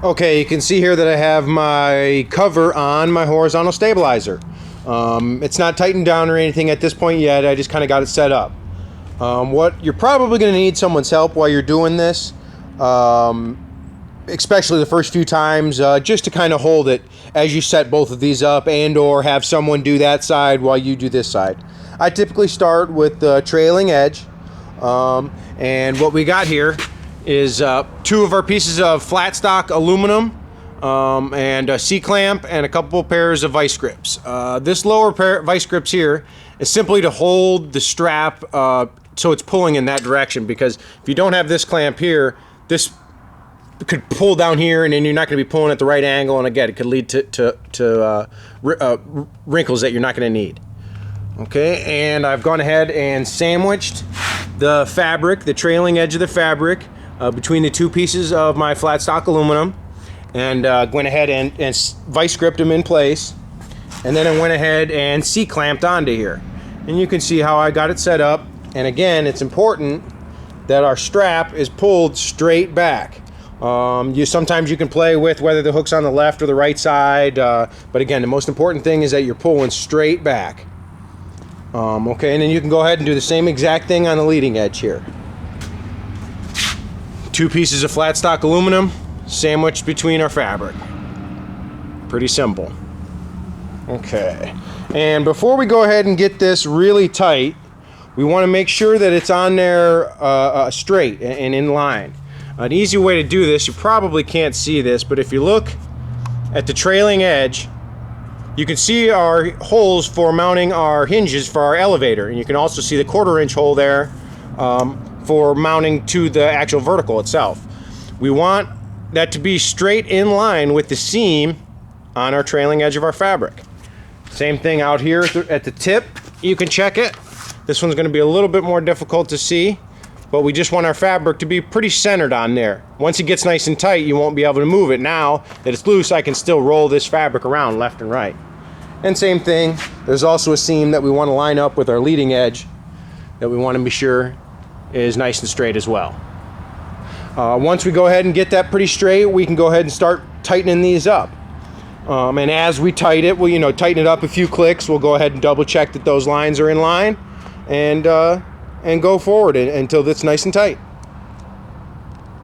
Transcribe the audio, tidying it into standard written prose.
Okay, you can see here that I have my cover on my horizontal stabilizer. It's not tightened down or anything at this point yet. I just kind of got it set up. What you're probably going to need someone's help while you're doing this, especially the first few times, just to kind of hold it as you set both of these up, and or have someone do that side while you do this side. I typically start with the trailing edge, and what we got here is two of our pieces of flat stock aluminum, and a C-clamp and a couple pairs of vice grips. This lower pair of vice grips here is simply to hold the strap so it's pulling in that direction, because if you don't have this clamp here, this could pull down here and then you're not going to be pulling at the right angle, and again it could lead to wrinkles that you're not going to need. Okay, and I've gone ahead and sandwiched the fabric, the trailing edge of the fabric, between the two pieces of my flat stock aluminum, and went ahead and vice gripped them in place, and then I went ahead and C-clamped onto here, and you can see how I got it set up. And again, it's important that our strap is pulled straight back. Sometimes you can play with whether the hook's on the left or the right side, but again, the most important thing is that you're pulling straight back. Okay, and then you can go ahead and do the same exact thing on the leading edge here. Two pieces of flat stock aluminum sandwiched between our fabric. Pretty simple. Okay, and before we go ahead and get this really tight, we want to make sure that it's on there straight and in line. An easy way to do this, you probably can't see this, but if you look at the trailing edge, you can see our holes for mounting our hinges for our elevator, and you can also see the 1/4-inch hole there for mounting to the actual vertical itself. We want that to be straight in line with the seam on our trailing edge of our fabric. Same thing out here at the tip, you can check it. This one's going to be a little bit more difficult to see, but we just want our fabric to be pretty centered on there. Once it gets nice and tight, you won't be able to move it. Now that it's loose, I can still roll this fabric around left and right. And same thing, there's also a seam that we want to line up with our leading edge that we want to be sure is nice and straight as well. Once we go ahead and get that pretty straight, we can go ahead and start tightening these up. And as we tighten it, we'll tighten it up a few clicks. We'll go ahead and double check that those lines are in line, and go forward until it's nice and tight.